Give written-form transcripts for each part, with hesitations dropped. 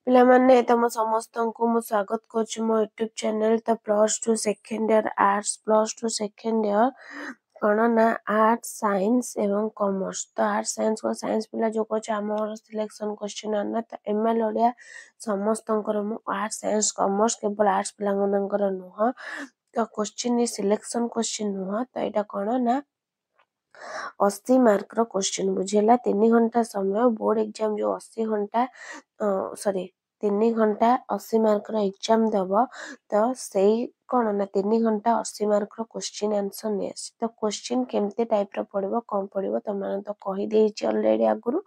ପିଲାମାନେ ତମ ସମସ୍ତଙ୍କୁ ମୁଁ ସ୍ୱାଗତ କରୁଛି ମୋ ୟୁଟ୍ୟୁବ ଚ୍ୟାନେଲ ତ +2 second year arts +2 second year କ'ଣ ନା ଆର୍ଟ୍ସ ସାଇନ୍ସ ଏବଂ କମର୍ସ ତ ଆର୍ଟ୍ସ ସାଇନ୍ସ ପିଲା ଯେଉଁ କହୁଛି ଆମର ସିଲେକ୍ସନ କ୍ୱେଶ୍ଚିନ୍ ଆନା ତ ଏମଏଲ୍ ଓଡ଼ିଆ ସମସ୍ତଙ୍କର ମୁଁ ଆର୍ଟ୍ସ ସାଇନ୍ସ କମର୍ସ କେବଳ ଆର୍ଟ୍ସ ପିଲାମାନଙ୍କର ନୁହଁ ତ କ୍ୱେଶ୍ଚିନ୍ ସିଲେକ୍ସନ କ୍ୱେଶ୍ଚିନ୍ ନୁହଁ ତ ଏଇଟା କ'ଣ ନା 80 ମାର୍କର କ୍ୱେଶ୍ଚିନ୍ ବୁଝିଲା 3 ଘଣ୍ଟା ସମୟ ବୋର୍ଡ ଏକ୍ଜାମ ଯେଉଁ 80 ଘଣ୍ଟା ସରି 3 ଘଣ୍ଟା 80 ମାର୍କର ଏକ୍ଜାମ ଦେବ ତ ସେଇ କ'ଣ ନା 3 ଘଣ୍ଟା 80 ମାର୍କର କ୍ୱେଶ୍ଚିନ୍ ଆନ୍ସର ନେଇ ଆସି ତ କ୍ୱେଶ୍ଚିନ୍ କେମିତି ଟାଇପ୍ର ପଡ଼ିବ କ'ଣ ପଡ଼ିବ ତମମାନେ ତ କହିଦେଇଛି ଅଲରେଡ଼ି ଆଗରୁ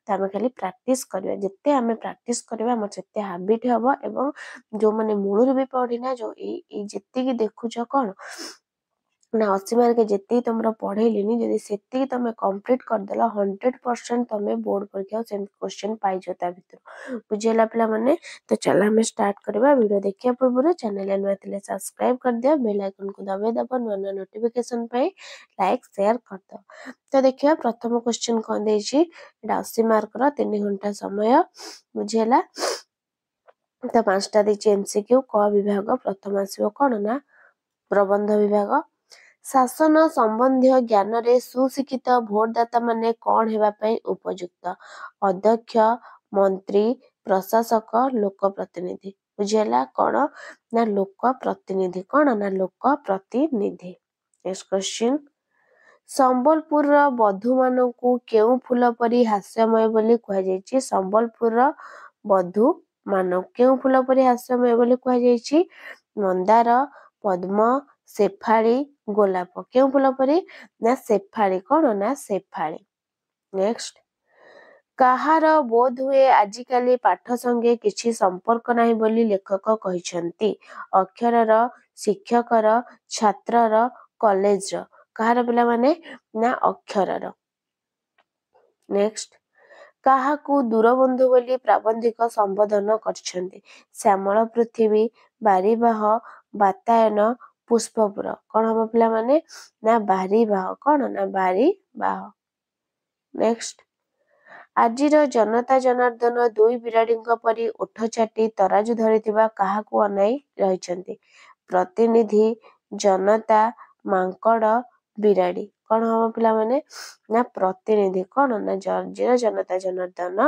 ତ ଆମେ ଖାଲି ପ୍ରାକ୍ଟିସ୍ କରିବା ଯେତେ ଆମେ ପ୍ରାକ୍ଟିସ୍ କରିବା ଆମର ସେତେ ହାବିଟ୍ ହେବ ଏବଂ ଯେଉଁମାନେ ମୂଳରୁ ବି ପଢ଼ିନା ଯେଉଁ ଏଇ ଯେତିକି ଦେଖୁଛ କ'ଣ ନା 80 ମାର୍କ ଯେତିକି ତମର ପଢ଼େଇଲିନି ଯଦି ସେତିକି ତମେ କମ୍ପ୍ଲିଟ୍ କରିଦେଲ 100% ତମେ ବୋର୍ଡ ପରୀକ୍ଷା ସେମିତି କ୍ୱେଶ୍ଚିନ୍ ପାଇଯିବ ତା ଭିତରୁ ବୁଝିହେଲା ପିଲାମାନେ ତ ଚାଲ ଆମେ ଷ୍ଟାର୍ଟ କରିବା ଭିଡ଼ିଓ ଦେଖିବା ପୂର୍ବରୁ ଚ୍ୟାନେଲ ନୂଆ ଥିଲେ ସବସ୍କ୍ରାଇବ୍ କରିଦିଅ ବେଲ୍ ଆଇକନ୍କୁ ଦବାଇ ଦେବ ନୂଆ ନୂଆ ନୋଟିଫିକେସନ୍ ପାଇଁ ଲାଇକ୍ ସେୟାର କରିଦେବ ତ ଦେଖିବା ପ୍ରଥମ କ୍ୱେଶ୍ଚିନ୍ କ'ଣ ଦେଇଛି ଏଇଟା 80 ମାର୍କର 3 ଘଣ୍ଟା ସମୟ ବୁଝିହେଲା ତ 5ଟା ଦେଇଛି MCQ କ ବିଭାଗ ପ୍ରଥମ ଆସିବ କ'ଣ ନା ପ୍ରବନ୍ଧ ବିଭାଗ ଶାସନ ସମ୍ବନ୍ଧୀୟ ଜ୍ଞାନରେ ସୁଶିକ୍ଷିତ ଭୋଟଦାତା ମାନେ କ'ଣ ହେବା ପାଇଁ ଉପଯୁକ୍ତ ଅଧ୍ୟକ୍ଷ ମନ୍ତ୍ରୀ ପ୍ରଶାସକ ଲୋକ ପ୍ରତିନିଧି ବୁଝିହେଲା କ'ଣ ନା ଲୋକ ପ୍ରତିନିଧି କ'ଣ ନା ଲୋକ ପ୍ରତିନିଧି ନେକ୍ସଟ କ୍ୱେଶ୍ଚିନ୍ ସମ୍ବଲପୁରର ବଧୂମାନଙ୍କୁ କେଉଁ ଫୁଲ ପରି ହାସ୍ୟମୟ ବୋଲି କୁହାଯାଇଛି ସମ୍ବଲପୁରର ବଧୂ କେଉଁ ଫୁଲ ପରି ହାସ୍ୟମୟ ବୋଲି କୁହାଯାଇଛି ମନ୍ଦାର ପଦ୍ମ ଶେଫାଳି ଗୋଲାପ କେଉଁ ଫୁଲ ପରି ନା ଶେଫାଳି କ'ଣ ନା ଶେଫାଳି ନେକ୍ସଟ କାହାର ବୋଧହୁଏ ଆଜିକାଲି ପାଠ ସଙ୍ଗେ କିଛି ସମ୍ପର୍କ ନାହିଁ ବୋଲି ଲେଖକ କହିଛନ୍ତି ଅକ୍ଷରର ଶିକ୍ଷକର ଛାତ୍ରର କଲେଜର କାହାର ପିଲାମାନେ ନା ଅକ୍ଷରର ନେକ୍ସଟ କାହାକୁ ଦୂରବନ୍ଧୁ ବୋଲି ପ୍ରାବନ୍ଧିକ ସମ୍ବୋଧନ କରିଛନ୍ତି ଶ୍ୟାମଳ ପୃଥିବୀ ବାରିବାହ ବାତାୟନ ପୁଷ୍ପପୁର କ'ଣ ହବ ପିଲାମାନେ ନା ବାରିବାହ କ'ଣ ନା ବାରିବାହ ନେକ୍ସଟ ଆଜିର ଜନତା ଜନାର୍ଦ୍ଦନ ଦୁଇ ବିରାଡ଼ିଙ୍କ ପରି ଓଠ ଚାଟି ତରାଜୁ ଧରିଥିବା କାହାକୁ ଅନାଇ ରହିଛନ୍ତି ପ୍ରତିନିଧି ଜନତା ମାଙ୍କଡ଼ ବିରାଡ଼ି କ'ଣ ହବ ପିଲାମାନେ ନା ପ୍ରତିନିଧି କ'ଣ ନା ଆଜିର ଜନତା ଜନାର୍ଦ୍ଦନ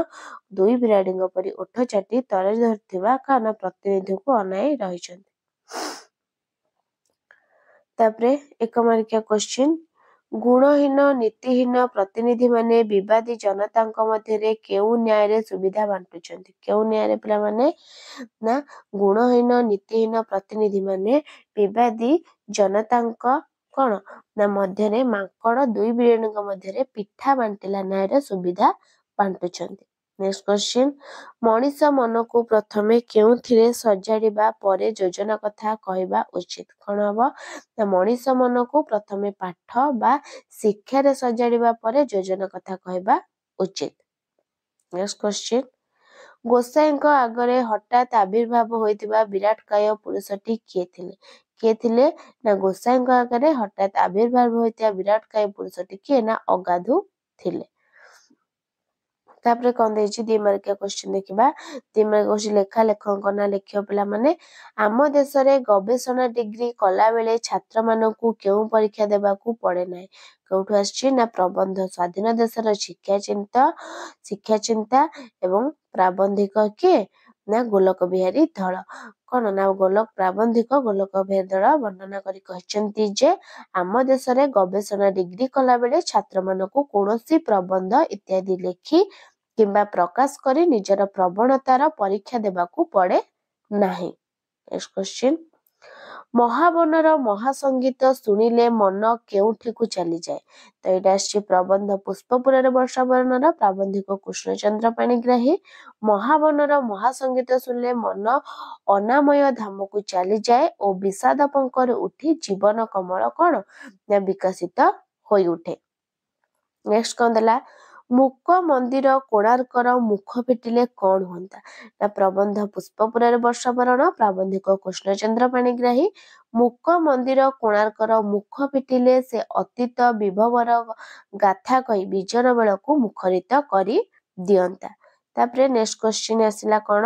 ଦୁଇ ବିରାଡ଼ିଙ୍କ ପରି ଓଠ ଚାଟି ତରାଜୁ ଧରିଥିବା କାହା ନା ପ୍ରତିନିଧିକୁ ଅନାଇ ରହିଛନ୍ତି ତାପରେ 1 ମାର୍କିଆ କ୍ୱେଶ୍ଚିନ୍ ଗୁଣହୀନ ନୀତିହୀନ ପ୍ରତିନିଧିମାନେ ବିବାଦୀ ଜନତାଙ୍କ ମଧ୍ୟରେ କେଉଁ ନ୍ୟାୟରେ ସୁବିଧା ବାଣ୍ଟୁଛନ୍ତି କେଉଁ ନ୍ୟାୟରେ ପିଲାମାନେ ନା ଗୁଣହୀନ ନୀତିହୀନ ପ୍ରତିନିଧିମାନେ ବିବାଦୀ ଜନତାଙ୍କ କ'ଣ ନା ମଧ୍ୟରେ ମାଙ୍କଡ଼ ଦୁଇ ବିରାଡ଼ିଙ୍କ ମଧ୍ୟରେ ପିଠା ବାଣ୍ଟିଲା ନ୍ୟାୟରେ ସୁବିଧା ବାଣ୍ଟୁଛନ୍ତି ନେକ୍ସଟ କ୍ୱେଶ୍ଚିନ୍ ମଣିଷ ମନକୁ ପ୍ରଥମେ କେଉଁଥିରେ ସଜାଡ଼ିବା ପରେ ଯୋଜନା କଥା କହିବା ଉଚିତ କ'ଣ ହବ ନା ମଣିଷ ମନକୁ ପ୍ରଥମେ ପାଠ ବା ଶିକ୍ଷାରେ ସଜାଡ଼ିବା ପରେ ଯୋଜନା କଥା କହିବା ଉଚିତ ନେକ୍ସଟ କ୍ୱେଶ୍ଚିନ୍ ଗୋସାଇଁଙ୍କ ଆଗରେ ହଠାତ୍ ଆବିର୍ଭାବ ହୋଇଥିବା ବିରାଟକାୟ ପୁରୁଷଟି କିଏ ଥିଲେ ନା ଗୋସାଇଁଙ୍କ ଆଗରେ ହଠାତ୍ ଆବିର୍ଭାବ ହୋଇଥିବା ବିରାଟକାୟ ପୁରୁଷଟି କିଏ ନା ଅଗାଧୁ ଥିଲେ ତାପରେ କ'ଣ ଦେଇଛି 2 ମାର୍କିଆ କ୍ୱେଶ୍ଚିନ୍ ଦେଖିବା 2 ମାର୍କିଆ କ୍ୱେଶ୍ଚିନ୍ ଲେଖକଙ୍କ ନାଁ ଲେଖିବ ପିଲାମାନେ ଆମ ଦେଶରେ ଗବେଷଣା ଡିଗ୍ରୀ କଲାବେଳେ ଛାତ୍ରମାନଙ୍କୁ କେଉଁ ପରୀକ୍ଷା ଦେବାକୁ ପଡ଼େ ନାହିଁ କେଉଁଠୁ ଆସିଛି ନା ପ୍ରବନ୍ଧ ସ୍ୱାଧୀନ ଦେଶର ଶିକ୍ଷା ଚିନ୍ତା ଏବଂ ପ୍ରାବନ୍ଧିକ କିଏ ନା ଗୋଲକ ବିହାରୀ ଧଳ କ'ଣ ନା ପ୍ରାବନ୍ଧିକ ଗୋଲକ ବିହାରୀ ଧଳ ବର୍ଣ୍ଣନା କରି କହିଛନ୍ତି ଯେ ଆମ ଦେଶରେ ଗବେଷଣା ଡିଗ୍ରୀ କଲାବେଳେ ଛାତ୍ରମାନଙ୍କୁ କୌଣସି ପ୍ରବନ୍ଧ ଇତ୍ୟାଦି ଲେଖି କିମ୍ବା ପ୍ରକାଶ କରି ନିଜର ପ୍ରବଣତାର ପରୀକ୍ଷା ଦେବାକୁ ପଡ଼େ ନାହିଁ ନେକ୍ସଟ କ୍ୱେଶ୍ଚିନ୍ ମହାବନର ମହାସଙ୍ଗୀତ ଶୁଣିଲେ ମନ କେଉଁଠିକୁ ଚାଲିଯାଏ ତ ଏଇଟା ଆସିଛି ପ୍ରବନ୍ଧ ପୁଷ୍ପପୁରରେ ବର୍ଷା ବର୍ଣ୍ଣନା ପ୍ରାବନ୍ଧିକ କୃଷ୍ଣଚନ୍ଦ୍ର ପାଣିଗ୍ରାହୀ ମହାବନର ମହାସଙ୍ଗୀତ ଶୁଣିଲେ ମନ ଅନାମୟ ଧାମକୁ ଚାଲିଯାଏ ଓ ବିଷାଦ ପଙ୍କରେ ଉଠି ଜୀବନ କମଳ କ'ଣ ନା ବିକଶିତ ହୋଇ ଉଠେ ନେକ୍ସଟ କ'ଣ ଦେଲା ମୁକ ମନ୍ଦିର କୋଣାର୍କର ମୁଖ ଫିଟିଲେ କ'ଣ ହୁଅନ୍ତା ନା ପ୍ରବନ୍ଧ ପୁଷ୍ପପୁରରେ ବର୍ଷା ବର୍ଣ୍ଣନା ପ୍ରାବନ୍ଧିକ କୃଷ୍ଣଚନ୍ଦ୍ର ପାଣିଗ୍ରାହୀ ମୁକ ମନ୍ଦିର କୋଣାର୍କର ମୁଖ ଫିଟିଲେ ସେ ଅତୀତ ବିଭବର ଗାଥା କହି ବିଜନ ବେଳକୁ ମୁଖରିତ କରି ଦିଅନ୍ତା तापरे नेक्स्ट क्वेश्चन आसिला कौन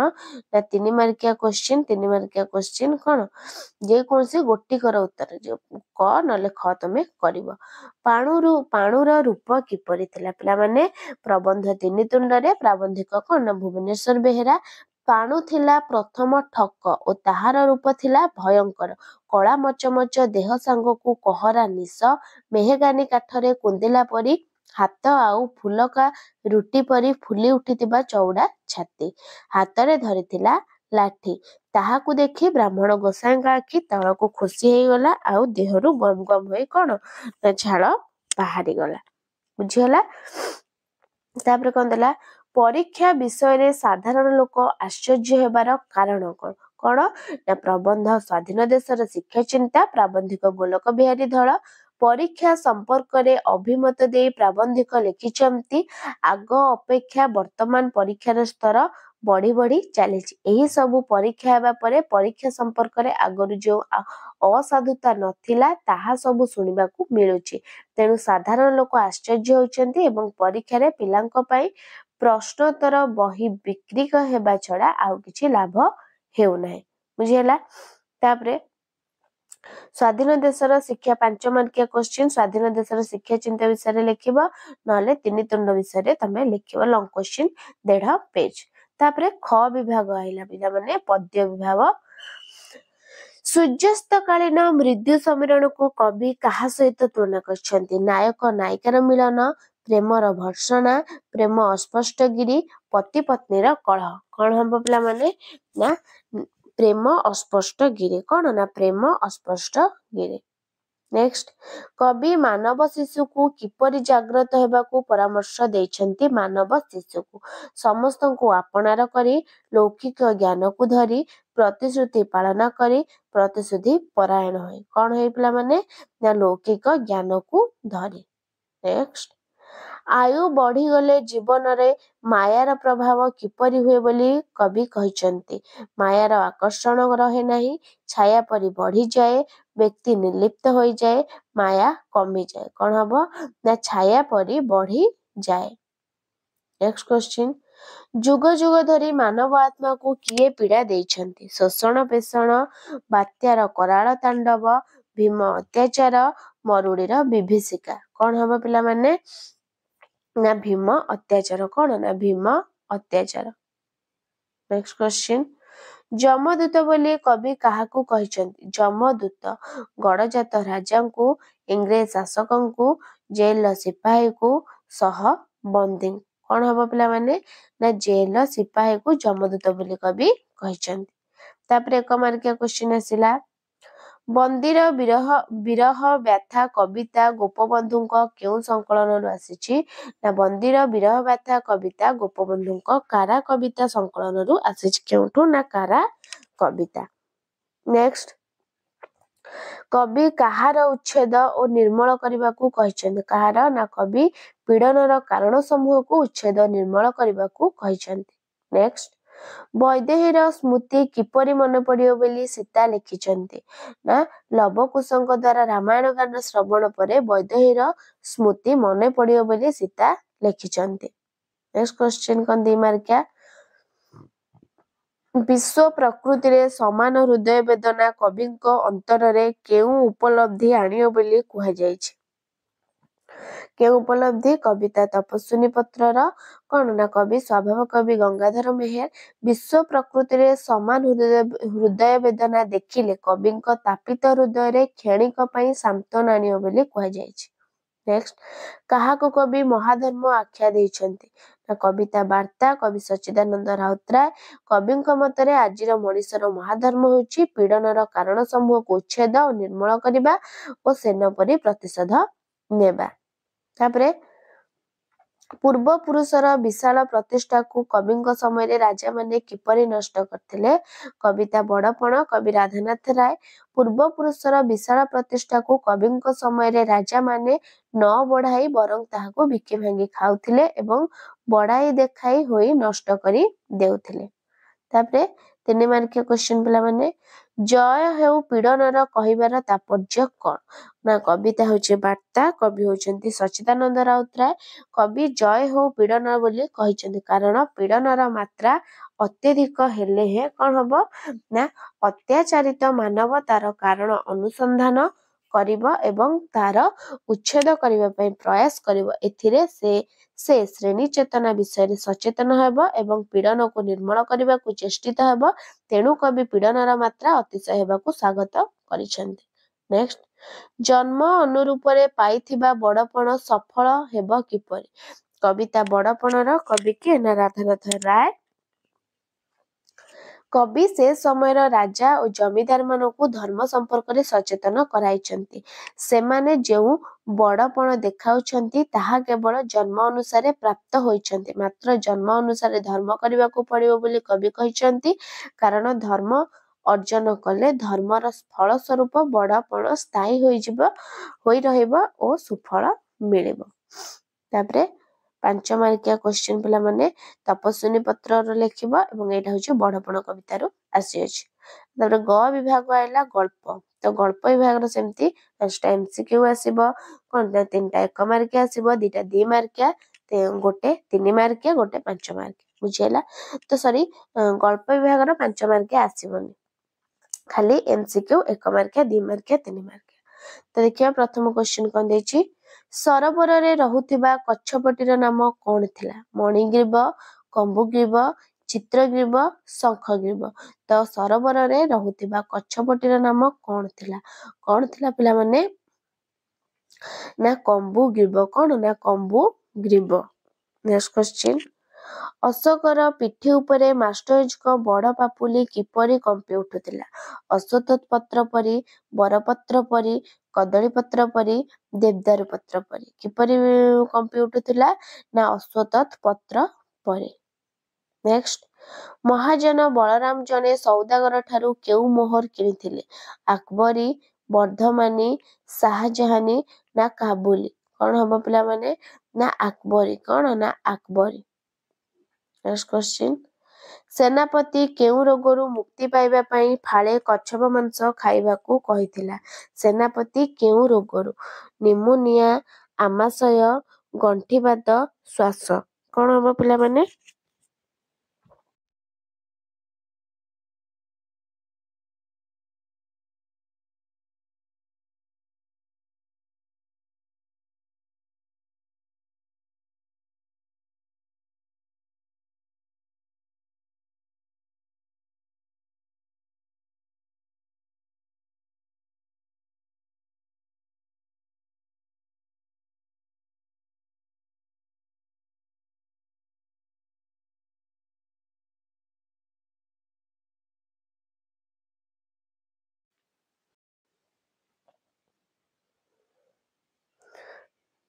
ना 3 मार्किया क्वेश्चन कौन जे कौन से गोटिकर उत्तर जो क नले ख तमे करिवो पाणुर रूप किपरि थिला पिला माने प्रबंध 3 तुंडरे प्राबंधिक कौन ना भुवनेश्वर बेहेरा पाणु थिला प्रथम ठक और ताहार रूप थिला भयंकर कला मचमच देह सांगकू कहरा निश मेहगानी काठरे कुंदिला परी हाथ आउ फुलका रुटी परी फुली उठिथिबा चौड़ा छाती हातरे धरिथिला लाठी ताहाकू देखि ब्राह्मण गोसाईंका आखि तळकू खुशी हेगला आउ देहरु गम गम होई कौन ना झाल बाहरी गला बुझिगला। तापर कौन देला परीक्षा विषय रे साधारण लोक आश्चर्य हेबार कारण कौन ना प्रबंध स्वाधीन देशर शिक्षा चिंता प्राबंधिक गोलक बिहारी धळ परीक्षा संपर्क रे अभिमत दे प्राबंधिक लिखिचंती आग अपेक्षा वर्तमान परीक्षार स्तर बढ़ी बढ़ी चली यही सबु परीक्षा हेबा परे परीक्षा संपर्क रे आगरु जो असाधुता नथिला ताहा सबु सुनिबाकू मिलुची तेणु साधारण लोक आश्चर्य होइचंती एवं परीक्षा रे पिलांक पई प्रश्नोत्तर बही बिक्री हेबा छड़ा आउ किछि लाभ हेउ नाही बुझिला। तापरे स्वाधीन देशर शिक्षा 5 मार्किया क्वेश्चन स्वाधीन देशर शिक्षा चिंता विषय लिखिबो नले 3 तुंड विषय तमे लिखिबो लॉन्ग क्वेश्चन 1.5 पेज। तापरे ख विभाग आइला पिला माने पद्य विभाग सूर्यास्त कालीन मृत्यु समीरण को कवि कहा सहित तुलना करछंती नायक नायिकार मिलन प्रेमर भर्सना प्रेम अस्पष्ट गिरी पति पत्नीर कलह कौन हम पिला माने ना प्रेम अस्पष्ट गिरी कौन ना प्रेम अस्पष्ट गिरी। नेक्स्ट कवि मानव शिशु को किपरि जाग्रत हेबाकू परामर्श देइछंती मानव शिशु को समस्त को आपणार करी लौकिक ज्ञान को धरी प्रतिश्रुति पालन करी प्रतिश्रुति परायण होई कौन होई पिला माने ना लौकिक ज्ञान को धरी। नेक्स्ट आयु बढ़ी गले जीवन रे मायार प्रभाव किपरि हुए बोली कवि कहिचंती मायार आकर्षण रहे नहीं छाया परी बढ़ी जाए व्यक्ति निर्लिप्त हो जाए माया कमी जाए कौन हबो ना छाया परी बढ़ी जाए। नेक्स्ट क्वेश्चन जुग जुग धरी मानव आत्मा को किए पीड़ा देइछंती शोषण पेषण बात्यार कराल तांडव भीम अत्याचार मरुड़ीर विभीषिका कौन हबो पिला माने ना भीम अत्याचार कौन ना भीम अत्याचार। नेक्स्ट क्वेश्चन जमदूत बोली कवि काहाकू कहिचंती जमदूत गड़जात राजा को इंग्रेज शासकों को जेल सिपाही को सह बंदी कौन हबो पिला माने ना जेल सिपाही को जमदूत बोली कवि कहिचंती। तापरे 1 मार्किया क्वेश्चन आसिला बंदीर विरह विरह व्यथा कविता गोपबंधुक केउ संकलन आसीछि ना बंदीर विरह व्यथा कविता गोपबंधुक कारा कविता संकलन आसीछि केउठु ना कारा कविता। नेक्स्ट कवि कहार उच्छेद और निर्मल करबाकू कहिछन्ते कहार ना कवि पीड़नर कारण समूह को उच्छेद निर्मल करबाकू कहिछन्ते। नेक्स्ट वैदेहीर स्मृति किपरि मन पड़ियो बोली सीता लिखिचंती ना लवकुशଙ୍କ द्वारा रामायण गान श्रवण परे वैदेहीर स्मृति मन पड़ियो बोली सीता लिखिचंती। नेक्स्ट क्वेश्चन कौन 2 मार्किया विश्व प्रकृति रे समान हृदय वेदना कविंक अंतर रे केउ उपलब्धि आनियो बोली कुहा जायछि केउ उपलब्धि कविता तपस्विनी पत्रर कौन ना कवि स्वभाव कवि गंगाधर मेहर विश्व प्रकृति रे समान हृदय वेदना देखिले कविंक तापित हृदय रे क्षणिक पई सांत्वना आनियो बोली कुहा जायछि। नेक्स्ट काहाको कवि महाधर्म आख्या देइछन्ते ना कविता वार्ता कवि सच्चिदानंद राउतराय कविंक मतरे आजिर मनीषर महाधर्म होछि पीड़नर कारण समूह को उच्छेद और निर्मल करिबा और सेना परी प्रतिशोध नेबा। तापरे पूर्व पुरुषर विशाल प्रतिष्ठा को कविंक समय रे राजा माने किपरि नष्ट करथिले कविता बड़पण कवि राधानाथ राय पूर्व पुरुषर विशाल प्रतिष्ठा को कविंक समय रे राजा माने न बढ़ाई बरं ताहाको बिकी भांगी खाउथिले एवं बढ़ाई देखाई होई नष्ट करी देउथिले। तापरे 3 मार्किया क्वेश्चन पिला माने जय हेउ पीड़नर कहिबार तात्पर्य कौन ना कविता होचे वार्ता कवि होचंती सच्चिदानंद राउतराय कवि जय हेउ पीड़न बोली कहिचंती कारण पीड़नर मात्रा अत्यधिक हेले हे कौन हबो ना अत्याचारित मानव तार कारण अनुसंधान करिबो एवं तार उच्छेद करिबा पई प्रयास करिबो एथिरे से श्रेणी चेतना विषय सचेतन हेबो एवं पीड़न को निर्मूल करने को चेष्टित हेबो तेणु कवि पीड़नर मात्रा अतिशय हेबाकु स्वागत करिसेंती। नेक्स्ट जन्म अनुरूपरे पाइथिबा बड़पण सफल हेबो किपरि कविता बड़पणर कवि के ना राधानाथ राय कवि से समयर राजा और जमीदार मानकु धर्म संपर्क रे सचेतन कराइछंती सेमाने जेउ बड़पण देखाउछंती ताहा केवल जन्म अनुसारे प्राप्त होइछंती मात्र जन्म अनुसारे धर्म करबा को पड़िबो बोली कवि कहिछंती कारण धर्म अर्जन कले धर्मर फल स्वरूप बड़पण स्थायी होई रहइबो और सुफल मिलिबो। तापरे 5 मार्किया क्वेश्चन पिला माने तपस्विनी पत्र लेखिबा एवं एटा होची बड़पण कविता रो आसी अछि। तापरे ग विभाग आइला गल्प तो गल्प विभाग रो सेमती फर्स्ट एमसीक्यू आसीबो कोन 3टा 1 मार्किया आसीबो 2टा 2 मार्किया गोटे 3 मार्किया गोटे 5 मार्किया बुझियला तो सॉरी गल्प विभाग रो 5 मार्किया आसीबोनी खाली एमसीक्यू 1 मार्किया 2 मार्किया 3 मार्किया। तो देखिया प्रथम क्वेश्चन कोन देछि सरोवर रे रहुथिबा कच्छपटीर नाम कोन थिला मणिग्रीव कंबुग्रीव चित्रग्रीव शंखग्रीव तो सरोवर रे रहुथिबा कच्छपटीर नाम कोन थिला पिला माने ना कंबुग्रीव कोन ना कंबुग्रीव। नेक्स्ट क्वेश्चन अशोकर पिठी उपरे मास्टर्स को बड़ पापुली किपरि कंपी उठुथिला अश्वत्थ पत्र परी बरपत्र परी कदली पत्र परी देवदारू पत्र परी किपरि कंपी उठुथिला ना अश्वत्थ पत्र परी। नेक्स्ट महाजन बलराम जने सौदागर ठारू केउ मोहर किनिथिले अकबरी वर्धमानी शाहजहानी ना काबुली कौन हम पिला माने ना अकबरी कौन ना अकबरी। नेक्स्ट क्वेश्चन सेनापति केउ रोगरु मुक्ति पाइबा पई फाळे कच्छप मांस खाइबाकू कहिथिला सेनापति केउ रोगरु निमोनिया आमाशय गंठीवात श्वास कौन हम पिला माने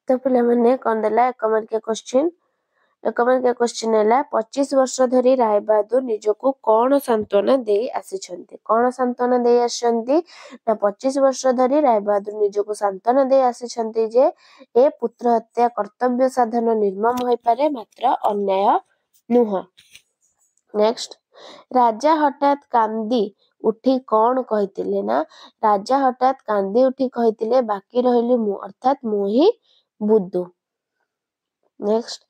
तो पिला माने कोन देला 1 मार्किया क्वेश्चन 1 मार्किया क्वेश्चन हैला 25 वर्ष धरी राय बहादुर निजको कोन सांत्वना देई आसीछंती कोन सांत्वना देई आछंती ना 25 वर्ष धरी राय बहादुर निजको सांत्वना देई आसीछंती जे ए पुत्र हत्या कर्तव्य साधन निर्मम होई पारे मात्र अन्याय नुह। नेक्स्ट राजा हठात कांदी उठी कौन कहितिले ना राजा हठात कांदी उठी कहितिले बाकी रहिली मु अर्थात मु ही बुद्धू। नेक्स्ट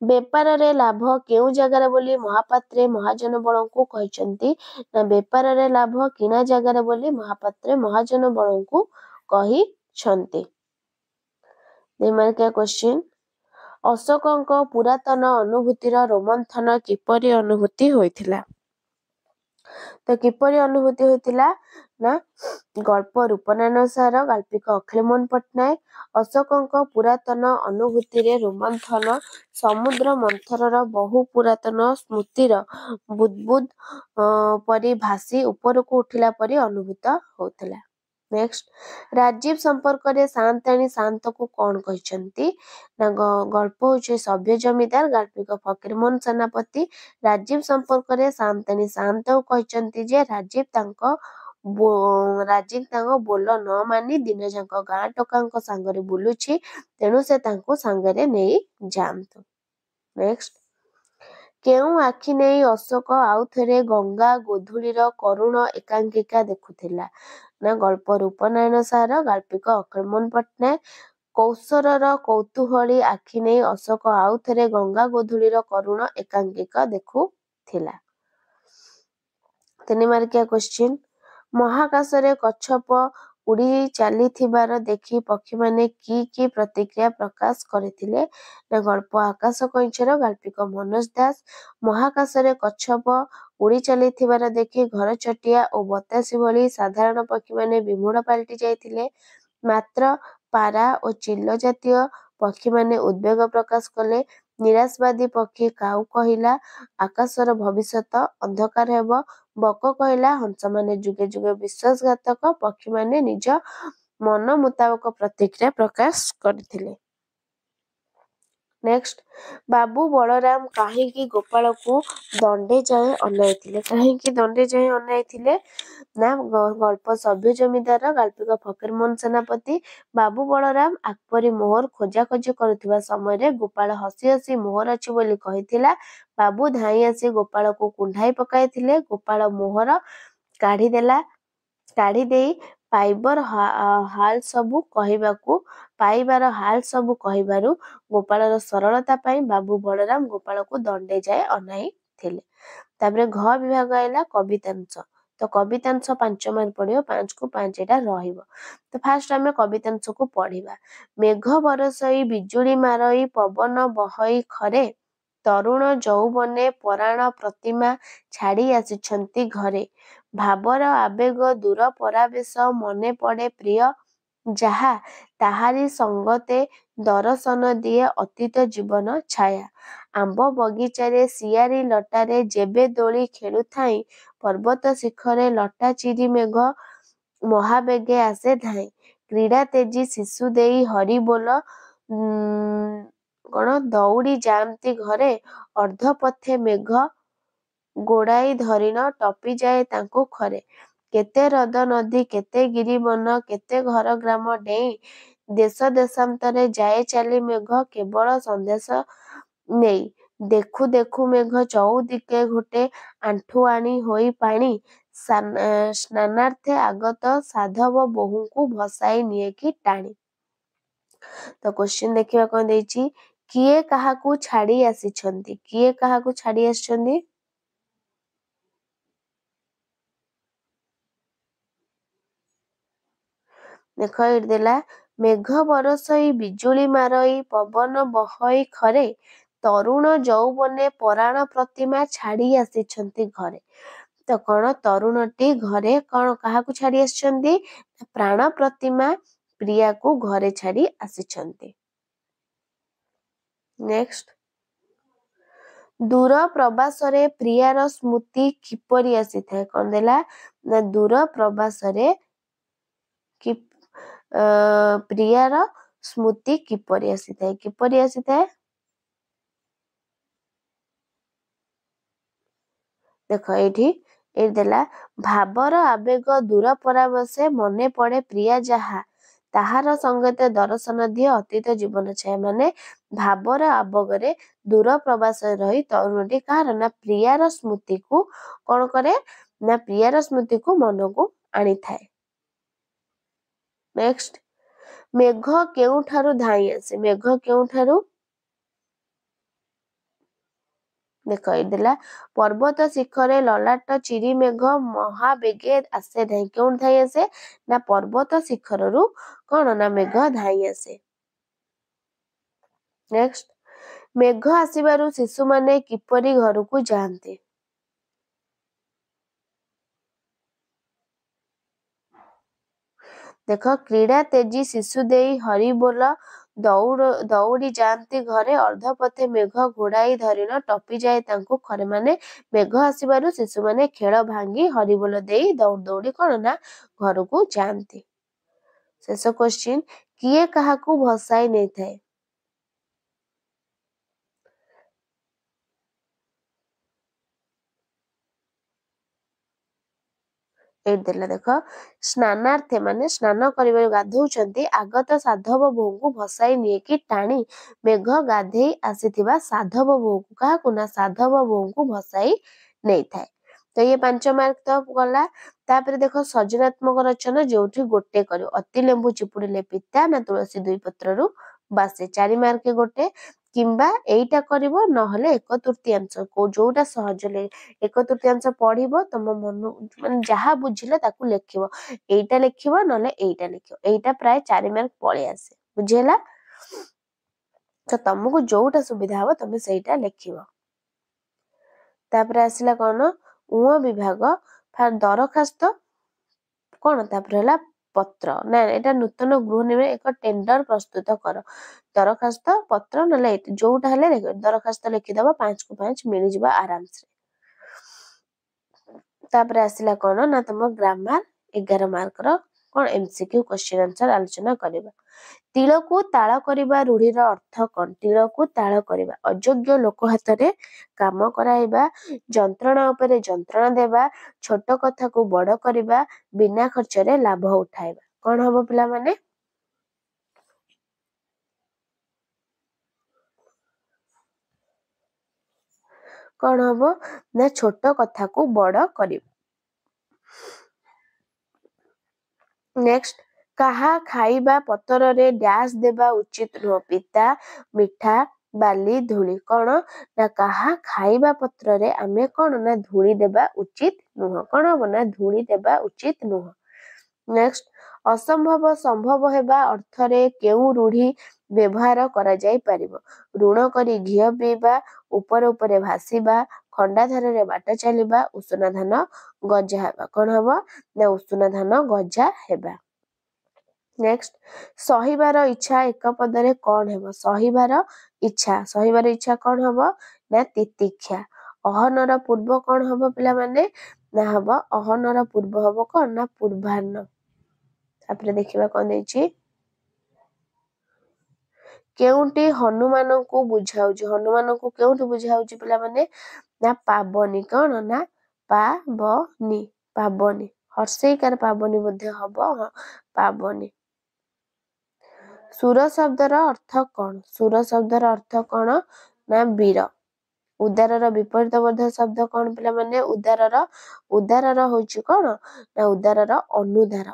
बेपार रे लाभ केउ जगार बोली महापात्रे महाजन बळंकु कहिचंती ना बेपार रे लाभ किना जगार बोली महापात्रे महाजन बळंकु कहिचंती। 2 मार्किया क्वेश्चन अशोकଙ୍କ पुरातन अनुभूतिर रोमंथन किपरि अनुभूति होइथिला तो किपरि अनुभूति होइथिला ना गल्प रूपनारायण सार गाल्पिक अखिल मोहन पट्टनायक अशोकଙ୍କ पुरातन अनुभूति रे रोमंथन समुद्र मंथरर बहु पुरातन स्मृतिर बुदबुद परी भासी उपरको उठिला परी अनुभूत होथिला। नेक्स्ट राजीव संपर्क रे शांताणी शांत को कौन कहिचंती ना गल्प होचे सभ्य जमीदार गाल्पिक फकीरमोहन सेनापति राजीव संपर्क रे शांताणी शांत को कहिचंती जे राजीव तांको बोल न मानी दिन जाक गाँ टोकांको सांगरे बुलुछि तेणु से तांको सांगरे नेई जांतु। नेक्स्ट କେଉଁ ଆଖି ନେଇ ଅଶୋକ ଆଉ ଥରେ ଗଙ୍ଗା ଗୋଧୂଳିର କରୁଣ ଏକାଙ୍କିକା ଦେଖୁଥିଲା? ନା ଗଳ୍ପ ରୂପନାରାୟଣ ସାର, ଗାଳ୍ପିକ ଅଖିଳମୋହନ ପଟ୍ଟନାୟକ। କୌଶରର କୌତୂହଳୀ ଆଖି ନେଇ ଅଶୋକ ଆଉ ଥରେ ଗଙ୍ଗା ଗୋଧୂଳିର କରୁଣ ଏକାଙ୍କିକା ଦେଖୁଥିଲା। 3 ମାର୍କିଆ କ୍ୱେଶ୍ଚିନ୍। ମହାକାଶରେ କଚ୍ଛପ ଉଡ଼ି ଚାଲିଥିବାର ଦେଖି ପକ୍ଷୀମାନେ କି ପ୍ରତିକ୍ରିୟା ପ୍ରକାଶ କରିଥିଲେ? ନା ଗଳ୍ପ ଆକାଶ କଇଁଛର, ଗାଳ୍ପିକ ମନୋଜ ଦାସ। ମହାକାଶରେ କଚ୍ଛପ ଉଡ଼ି ଚାଲିଥିବାର ଦେଖି ଘରଚଟିଆ ଓ ବତାସୀ ଭଳି ସାଧାରଣ ପକ୍ଷୀମାନେ ବିମୂଢ଼ ପାଲଟି ଯାଇଥିଲେ। ମାତ୍ର ପାରା ଓ ଚିଲ ଜାତୀୟ ପକ୍ଷୀମାନେ ଉଦ୍ବେଗ ପ୍ରକାଶ କଲେ। ନିରାଶବାଦୀ ପକ୍ଷୀ କାଉ କହିଲା, ଆକାଶର ଭବିଷ୍ୟତ ଅନ୍ଧକାର ହେବ। ବକ କହିଲା, ହଂସମାନେ ଯୁଗେ ଯୁଗେ ବିଶ୍ୱାସଘାତକ। ପକ୍ଷୀମାନେ ନିଜ ମନ ମୁତାବକ ପ୍ରତିକ୍ରିୟା ପ୍ରକାଶ କରିଥିଲେ। ନେକ୍ସଟ, ବାବୁ ବଳରାମ କାହିଁକି ଗୋପାଳକୁ ଦଣ୍ଡେ ଯାଏ ଅନାଇଥିଲେ? କାହିଁକି ଦଣ୍ଡେ ଯାଏ ଅନାଇଥିଲେ? ନା ଗଳ୍ପ ସଭ୍ୟ ଜମିଦାର, ଗାଳ୍ପିକ ଫକୀରମୋହନ ସେନାପତି। ବାବୁ ବଳରାମ ଆକବରୀ ମୋହର ଖୋଜାଖୋଜି କରୁଥିବା ସମୟରେ ଗୋପାଳ ହସି ହସି ମୋହର ଅଛି ବୋଲି କହିଥିଲା। ବାବୁ ଧାଇଁ ଆସି ଗୋପାଳକୁ କୁଣ୍ଢାଇ ପକାଇଥିଲେ। ଗୋପାଳ ମୋହର କାଢ଼ି ଦେଇ ପାଇବାର ହାଲ ସବୁ କହିବାରୁ ଗୋପାଳର ସରଳତା ପାଇଁ ବାବୁ ବଳରାମ ଗୋପାଳକୁ ଦଣ୍ଡେ ଯାଏ ଅନାଇଥିଲେ। ତାପରେ ଘ ବିଭାଗ ଆଇଲା କବିତାଂଶ। ତ କବିତାଂଶ 5 ମାର୍କ ପଡ଼ିବ, 5 କୁ 5 ଏଟା ରହିବ। ତ ଫାର୍ଷ୍ଟ ଆମେ କବିତାଂଶକୁ ପଢିବା। ମେଘ ବରଷଇ ବିଜୁଳି ମାରଇ ପବନ ବହଇ ଖରେ, ତରୁଣ ଯୌବନେ ପରାଣ ପ୍ରତିମା ଛାଡ଼ି ଆସିଛନ୍ତି ଘରେ। ଭାବର ଆବେଗ ଦୂର ପରାବେଶ ମନେ ପଡ଼େ ପ୍ରିୟ ଯାହା, ତାହାରି ସଙ୍ଗତେ ଦରଶନ ଦିଏ ଅତୀତ ଜୀବନ ଛାୟା। ଆମ୍ବ ବଗିଚାରେ ଶିଆରୀ ଲଟାରେ ଯେବେ ଦୋଳି ଖେଳୁଥାଇଁ, ପର୍ବତ ଶିଖରେ ଲଟା ଚିରି ମେଘ ମହାବେଗେ ଆସେ ଧାଇଁ। କ୍ରୀଡ଼ା ତେଜୀ ଶିଶୁ ଦେଇ ହରିବୋଲ ଦଉଡ଼ି ଯାଆନ୍ତି ଘରେ, ଅର୍ଦ୍ଧପଥେ ମେଘ ଗୋଡ଼ାଇ ଧରିଣ ଟପିଯାଏ ତାଙ୍କୁ ଖରେ। କେତେ ହ୍ରଦ ନଦୀ କେତେ ଗିରିବନ, କେତେ ଘର ଗ୍ରାମ ଡେଇଁ, ଦେଶ ଦେଶାନ୍ତରେ ଯାଏ ଚାଲି ମେଘ କେବଳ ସନ୍ଦେଶ ନେଇ। ଦେଖୁ ଦେଖୁ ମେଘ ଚଉଦିକେ ଘୋଟେ, ଆଣ୍ଠୁଆଣି ହୋଇ ପାଣି, ସ୍ନାନାର୍ଥେ ଆଗତ ସାଧବ ବୋହୂଙ୍କୁ ଭସାଇ ନିଏ କି ଟାଣି। ତ କ୍ୱେଶ୍ଚିନ୍ ଦେଖିବା କଣ ଦେଇଛି। କିଏ କାହାକୁ ଛାଡ଼ି ଆସିଛନ୍ତି? କିଏ କାହାକୁ ଛାଡ଼ି ଆସିଛନ୍ତି? ଦେଖ ଏଇଠି ଦେଲା, ମେଘ ବରଷଇ ବିଜୁଳି ମାରଇ ପବନ ବହଇ ଖରେ, ତରୁଣ ଯୌବନେ ପରାଣ ପ୍ରତିମା ଛାଡ଼ି ଆସିଛନ୍ତି ଘରେ। ତ କଣ ତରୁଣଟି ଘରେ କଣ କାହାକୁ ଛାଡ଼ି ଆସିଛନ୍ତି? ପ୍ରାଣ ପ୍ରତିମା ପ୍ରିୟାକୁ ଘରେ ଛାଡ଼ି ଆସିଛନ୍ତି। ନେକ୍ସଟ, ଦୂର ପ୍ରବାସରେ ପ୍ରିୟାର ସ୍ମୃତି କିପରି ଆସିଥାଏ? କଣ ଦେଲା? ନା ଦୂର ପ୍ରବାସରେ ପ୍ରିୟାର ସ୍ମୃତି କିପରି ଆସିଥାଏ? କିପରି ଆସିଥାଏ? ଦେଖ ଏଇଠି ଦେଲା, ଭାବର ଆବେଗ ଦୂର ପରାବଶେ ମନେ ପଡ଼େ ପ୍ରିୟା ଯାହା, ତାହାର ସଙ୍ଗତେ ଦର୍ଶନ ଦିଏ ଅତୀତ ଜୀବନ ଛାୟା। ମାନେ ଭାବର ଆବେଗରେ ଦୂର ପ୍ରବାସରେ ରହି ତରୁଣଟି କାହାର? ନା ପ୍ରିୟାର ସ୍ମୃତିକୁ କଣ କରେ? ନା ପ୍ରିୟାର ସ୍ମୃତିକୁ ମନକୁ ଆଣିଥାଏ। ନେକ୍ସଟ, ମେଘ କେଉଁଠାରୁ ଧାଇଁ ଆସେ? ମେଘ କେଉଁଠାରୁ? ଦେଖ ଏଇଠି ଦେଲା, ପର୍ବତ ଶିଖରେ ଲଲାଟ ଚିରି ମେଘ ମହାବେଗେ ଆସେ ଧାଇଁ। କେଉଁଠି ଧାଇଁ ଆସେ? ନା ପର୍ବତ ଶିଖରରୁ କଣ? ନା ମେଘ ଧାଇଁ ଆସେ। ନେକ୍ସଟ, ମେଘ ଆସିବାରୁ ଶିଶୁମାନେ କିପରି ଘରକୁ ଯାଆନ୍ତି? ଦେଖ, କ୍ରୀଡ଼ା ତେଜୀ ଶିଶୁ ଦେଇ ହରିବୋଲ ଦଉଡ଼ି ଯାଆନ୍ତି ଘରେ, ଅର୍ଦ୍ଧପଥେ ମେଘ ଘୋଡ଼ାଇ ଧରିଣ ଟପିଯାଏ ତାଙ୍କୁ ଖରେ। ମାନେ ମେଘ ଆସିବାରୁ ଶିଶୁମାନେ ଖେଳ ଭାଙ୍ଗି ହରିବୋଲ ଦେଇ ଦଉଡ଼ି ଦଉଡ଼ି କଣ? ନା ଘରକୁ ଯାଆନ୍ତି। ଶେଷ କ୍ୱେଶ୍ଚିନ୍, କିଏ କାହାକୁ ଭସାଇ ନେଇଥାଏ? 8 देला देख स्नानार्थे माने स्नान करिबार गाधौचंती आगत साधव बोहू भसाई निए कि टाणी मेघ गाधेई आसीथिबा साधव बोहू काहाकु ना साधव बोहू भसाई नहीं थाए। तो ये 5 मार्क तो गला। तापर देख सृजनात्मक रचना जोठी गोटे करो अति लेंबू चिपुड़िले पिता ना तुलसी दुई पत्रु बासे 4 मार्क गोटे किंबा एटा करिवो नहले 1/3 को जोटा सहज ले 1/3 पढ़िबो तुम मन माने जहा बुझिले ताकू लेखिबो एटा लेखिबो नहले एटा लेखिबो एटा प्राय 4 मार्क पळे आसे बुझेला। तो तुमको जोटा सुविधा हो तुम सेटा लेखिबो। तापर आसिला कोन उ विभाग दरखास्त कोन तापर हला पत्र ना एटा नूतन गृह निर्माण एक टेंडर प्रस्तुत कर दरखास्त पत्र नले जोटा हले दरखास्त लिखि दबा 5 को 5 मिल जिबा आराम से। तापर आसिला कोन ना तुम ग्रामर 11 मार्क रो कोन एमसीक्यू क्वेश्चन आंसर आलोचना करबा। तिलकु ताळ करिबा रूढ़ीर अर्थ कोन तिलकु ताळ करिबा अयोग्य लोक हातरे काम कराइबा जंत्रणा उपरे जंत्रणा देबा छोट कथा को बड़ करिबा बिना खर्च रे लाभ उठाइबा कोन हबो पिला माने कोन हबो ना छोट कथा को बड़ करिबा। नेक्स्ट कहा खाइबा पतर रे डैश देबा उचित नुह पिता मिठा बाली धूली कोन ना कहा खाइबा पत्र रे आमे कोन ना धूली देबा उचित नुह कोन हबो ना धूली देबा उचित नुह। नेक्स्ट असंभव संभव हेबा अर्थ रे केउ रूढ़ी व्यवहार करा जाई परिबो ऋण करी घिय पीबा ऊपर ऊपर भासीबा खंडा धार रे बाट चलीबा उषुना धान गजा हेबा कोन हबो ना उषुना धान गजा हेबा। नेक्स्ट सहिबार इच्छा एक पदरे कोन हेबो सहिबार इच्छा कोन हबो ना तितिक्षा। अहनर पूर्व कोन हबो पिला माने ना हबो अहनर पूर्व हबो कोन ना पूर्वाह्न। तापर देखिबा कोन देछि केउंटी हनुमान को बुझाउछि हनुमान को केउंटी बुझाउछि पिला माने ना पाबनी कोन ना पाबनी हर्षैकार पाबनी मध्ये हबो पाबनी। सुर शब्दर अर्थ कोन सुर शब्दर अर्थ कोन ना वीर। उदारर विपरीत बोध शब्द कोन पिला माने उदारर होछि कोन ना उदारर अनुदार।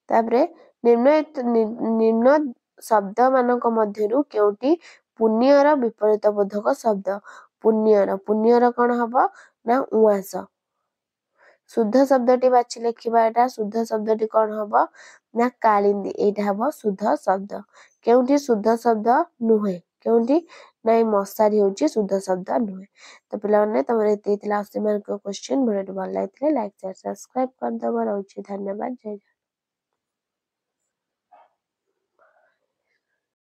तापरे निम्न शब्द मानक मध्यरु केउटी पुण्यर विपरीत बोधक शब्द पुण्यर कोन हबो ना उआस। शुद्ध शब्दटी बाछि लेखिबा एटा शुद्ध शब्दटी कोन हबो ना कालिंदी एटा हबो शुद्ध शब्द केउटी शुद्ध शब्द नुहे केउटी नै मसारी होछि शुद्ध शब्द नुहे। तो पिला माने तमरे एते 80 मार्क क्वेश्चन वीडियो भल लागितले लाइक शेयर सब्सक्राइब कर दबो रहउछि धन्यवाद जय।